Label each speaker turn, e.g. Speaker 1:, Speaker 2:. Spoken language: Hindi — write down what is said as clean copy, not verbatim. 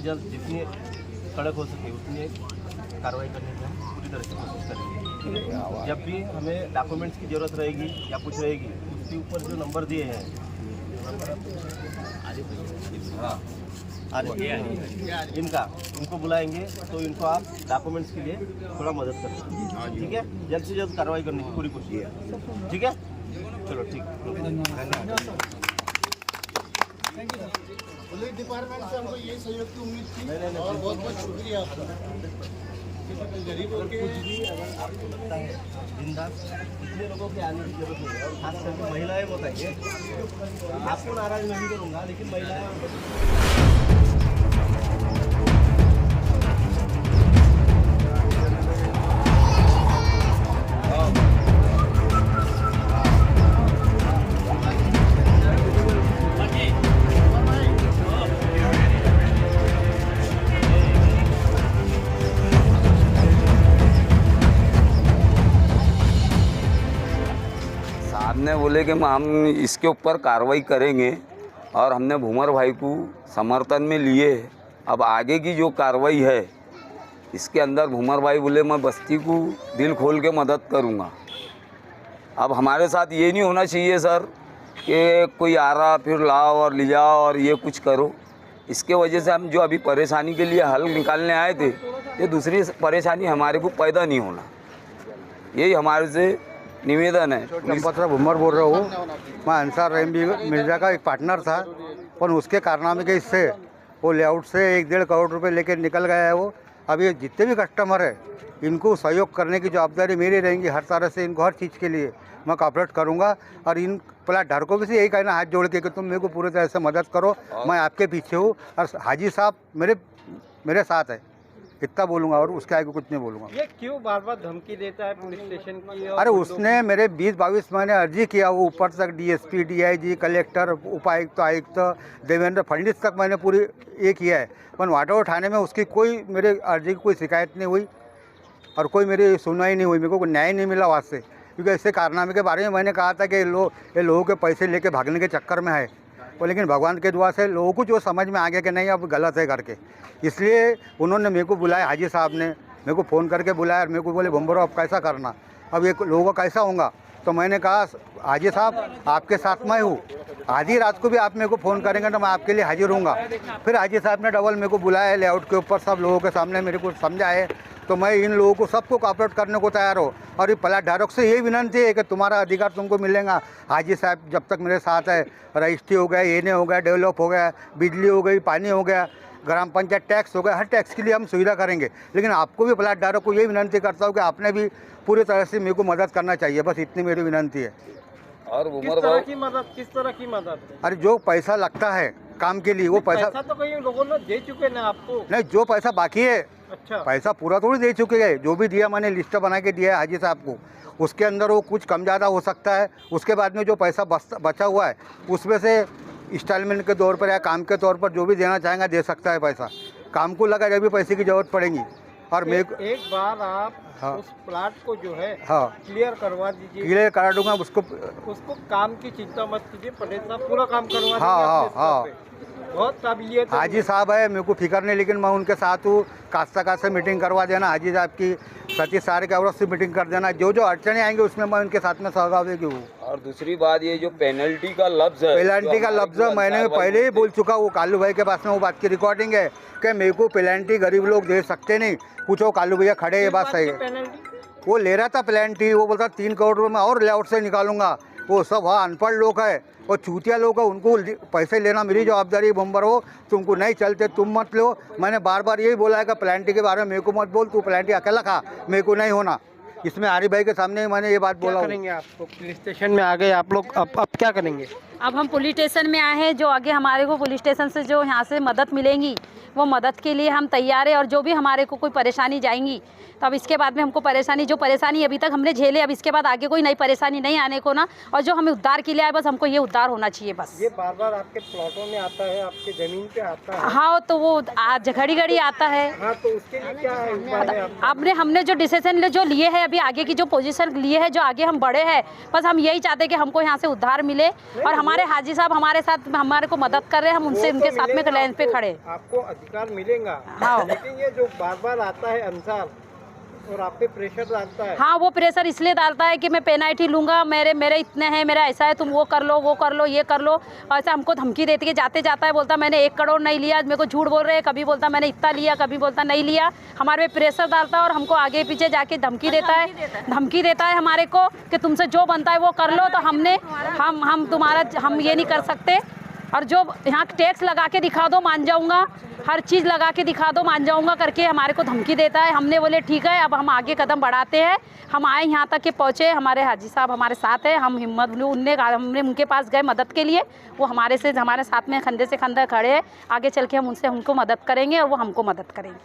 Speaker 1: जल्द जितनी कड़क हो सके उतनी कार्रवाई करने की हम पूरी तरह से कोशिश करेंगे। जब भी हमें डॉक्यूमेंट्स की ज़रूरत रहेगी या कुछ रहेगी, उसके ऊपर जो नंबर दिए हैं, हाँ इनको बुलाएंगे तो इनको आप डॉक्यूमेंट्स के लिए थोड़ा मदद करें, ठीक है। जल्द से जल्द कार्रवाई करने की पूरी कोशिश है, ठीक है। चलो ठीक,
Speaker 2: पुलिस डिपार्टमेंट से हमको ये सहयोग की उम्मीद थी और बहुत बहुत शुक्रिया आपका। गरीबों के
Speaker 1: कुछ भी अगर आपको लगता है जिंदा, इतने लोगों के आने की जरूरत नहीं है, और खास करके महिलाएं बताइए। आपको नाराज नहीं करूँगा, लेकिन महिलाएं
Speaker 3: ने बोले कि हम इसके ऊपर कार्रवाई करेंगे और हमने भूमर भाई को समर्थन में लिए। अब आगे की जो कार्रवाई है इसके अंदर भूमर भाई बोले मैं बस्ती को दिल खोल के मदद करूंगा। अब हमारे साथ ये नहीं होना चाहिए सर कि कोई आ रहा फिर लाओ और ले जाओ और ये कुछ करो। इसके वजह से हम जो अभी परेशानी के लिए हल निकालने आए थे, ये दूसरी परेशानी हमारे को पैदा नहीं होना, यही हमारे से निवेदन है।
Speaker 4: चंपतराव भूमर बोल रहा हूँ। मैं अंसार रहीम मिर्जा का एक पार्टनर था, पर उसके कारनामे के इससे वो लेआउट से 1-1.5 करोड़ रुपए लेकर निकल गया है वो। अब ये जितने भी कस्टमर है इनको सहयोग करने की जवाबदारी मेरी रहेंगी। हर तरह से इनको हर चीज़ के लिए मैं कॉपरेट करूँगा और इन प्लाट धारकों भी से यही कहना हाथ जोड़ के कि तुम मेरे को पूरी तरह से मदद करो, मैं आपके पीछे हूँ और हाजी साहब मेरे साथ है, इतना बोलूँगा और उसके आगे कुछ नहीं बोलूँगा।
Speaker 5: ये क्यों बार बार धमकी देता है पुलिस स्टेशन की?
Speaker 4: अरे उसने मेरे 20-22 महीने अर्जी किया, वो ऊपर तक डीएसपी, डीआईजी, कलेक्टर, उपायुक्त, आयुक्त, देवेंद्र फडणवीस तक मैंने पूरी ये किया है, पर वाटो थाने में उसकी कोई मेरे अर्जी की कोई शिकायत नहीं हुई और कोई मेरी सुनवाई नहीं हुई। मेरे को न्याय नहीं मिला वहाँ से, क्योंकि ऐसे कारनामे के बारे में मैंने कहा था कि ये लोगों के पैसे लेके भागने के चक्कर में है वो, लेकिन भगवान के दुआ से लोगों को जो समझ में आ गया कि नहीं अब गलत है करके, इसलिए उन्होंने मेरे को बुलाया। हाजी साहब ने मेरे को फ़ोन करके बुलाया और मेरे को बोले भूमर अब कैसा करना, अब ये लोगों का कैसा होगा। तो मैंने कहा हाजी साहब आपके साथ मैं हूँ, आधी रात को भी आप मेरे को फ़ोन करेंगे तो मैं आपके लिए हाजिर हूँगा। फिर हाजी साहब ने डबल मेरे को बुलाया लेआउट के ऊपर, सब लोगों के सामने मेरे को समझाए, तो मैं इन लोगों को सबको कॉपरेट करने को तैयार हो। और ये प्लाट धारक से यही विनंती है कि तुम्हारा अधिकार तुमको मिलेगा। हाजी साहब जब तक मेरे साथ है, रजिस्ट्री हो गया, एने हो गया, डेवलप हो गया, बिजली हो गई, पानी हो गया, ग्राम पंचायत टैक्स हो गया, हर टैक्स के लिए हम सुविधा करेंगे। लेकिन आपको भी प्लाट धारक को यही विनंती करता हूँ कि आपने भी पूरी तरह से मेरे को मदद करना चाहिए, बस इतनी मेरी विनंती है।
Speaker 3: और
Speaker 5: किस तरह की मदद?
Speaker 4: अरे जो पैसा लगता है काम के लिए वो पैसा
Speaker 5: तो कई लोगों ने दे चुके ना आपको?
Speaker 4: नहीं, जो पैसा बाकी है,
Speaker 5: अच्छा,
Speaker 4: पैसा पूरा थोड़ी दे चुके हैं। जो भी दिया मैंने लिस्ट बना के दिया है हाजी साहब को, उसके अंदर वो कुछ कम ज़्यादा हो सकता है। उसके बाद में जो पैसा बचा हुआ है उसमें से इंस्टॉलमेंट के तौर पर या काम के तौर पर जो भी देना चाहेंगे दे सकता है। पैसा काम को लगा जब भी पैसे की ज़रूरत पड़ेगी। और मैं
Speaker 5: एक बार आप उस प्लाट को जो है क्लियर करवा दीजिए।
Speaker 4: क्लियर करा दूंगा उसको
Speaker 5: काम की चिंता मत कीजिए, पटेल साहब पूरा काम करवा
Speaker 4: देंगे।
Speaker 5: बहुत काबिलियत
Speaker 4: हाजी साहब है, मेरे को फिक्र नहीं, लेकिन मैं उनके साथ हूँ। कास्ता से मीटिंग करवा देना, हाजी साहब की सतीश सारे के औरत से मीटिंग कर देना, जो जो अड़चने आएंगे उसमें मैं उनके साथ में सहभागी हूँ।
Speaker 3: और दूसरी बात ये जो पेनल्टी का लफ्ज़ है,
Speaker 4: पेनल्टी का लफ्ज़ मैंने पहले ही बोल चुका हूँ। कालू भाई के पास में वो बात की रिकॉर्डिंग है कि मेरे को पेनल्टी गरीब लोग दे सकते नहीं। पूछो कालू भैया खड़े, ये बात सही है। वो ले रहा था पेनल्टी, वो बोलता 3 करोड़ रुपये मैं और लेआउट से निकालूंगा। वो सब वहाँ अनपढ़ लोग है और चूतिया लोग है, उनको पैसे लेना मेरी जवाबदारी। बम्बर हो, तुमको नहीं चलते तुम मत लो। मैंने बार बार यही बोला है कि प्लांटी के बारे में मेरे को मत बोल, तू प्लांटी अकेला खा, मेरे को नहीं होना। इसमें आरिफ भाई के सामने मैंने ये बात बोला।
Speaker 5: करेंगे आपको पुलिस स्टेशन में आ गए आप लोग, अब क्या करेंगे?
Speaker 6: अब हम पुलिस स्टेशन में आए हैं, जो आगे हमारे को पुलिस स्टेशन से जो यहाँ से मदद मिलेंगी वो मदद के लिए हम तैयार है। और जो भी हमारे को कोई परेशानी जाएंगी तो अब इसके बाद में हमको जो परेशानी अभी तक हमने झेले, अब इसके बाद आगे कोई नई परेशानी नहीं आने को ना। और जो हमें उद्धार के लिए आए, बस हमको ये उद्धार होना चाहिए बस।
Speaker 5: ये बार बार आपके प्लॉटों में आता है, आपके जमीन पे आता है?
Speaker 6: हाँ, तो वो घड़ी घड़ी आता है।
Speaker 5: हाँ, तो उसके लिए क्या है?
Speaker 6: हमने जो डिसीजन जो लिए है, अभी आगे की जो पोजीशन लिए है, जो आगे हम बढ़े हैं, बस हम यही चाहते हैं कि हमको यहाँ से उद्धार मिले और हमारे हाजी साहब हमारे साथ हमारे को मदद कर रहे हैं, हम उनसे उनके साथ में लाइन पे खड़े।
Speaker 5: आपको अधिकार मिलेगा,
Speaker 6: हाँ।
Speaker 5: लेकिन ये जो बार बार आता है अंसार और आप पे प्रेशर डालता है।
Speaker 6: हाँ, वो प्रेशर इसलिए डालता है कि मैं पेनल्टी लूँगा, मेरे इतने हैं, मेरा ऐसा है, तुम वो कर लो, ये कर लो, ऐसा हमको धमकी देती है। जाते जाता है बोलता मैंने 1 करोड़ नहीं लिया, मेरे को झूठ बोल रहे हैं, कभी बोलता मैंने इतना लिया, कभी बोलता नहीं लिया। हमारे पे प्रेशर डालता है और हमको आगे पीछे जाके धमकी देता है हमारे को कि तुमसे जो बनता है वो कर लो। तो हम ये नहीं कर सकते, और जो यहाँ टैक्स लगा के दिखा दो मान जाऊँगा, हर चीज़ लगा के दिखा दो मान जाऊँगा करके हमारे को धमकी देता है। हमने बोले ठीक है, अब हम आगे कदम बढ़ाते हैं। हम आए यहाँ तक के पहुँचे, हमारे हाजी साहब हमारे साथ है, हम हिम्मत हमने उनके पास गए मदद के लिए। वो हमारे साथ में कंधे से कंधा खड़े हैं। आगे चल के हम उनको मदद करेंगे और वो हमको मदद करेंगे।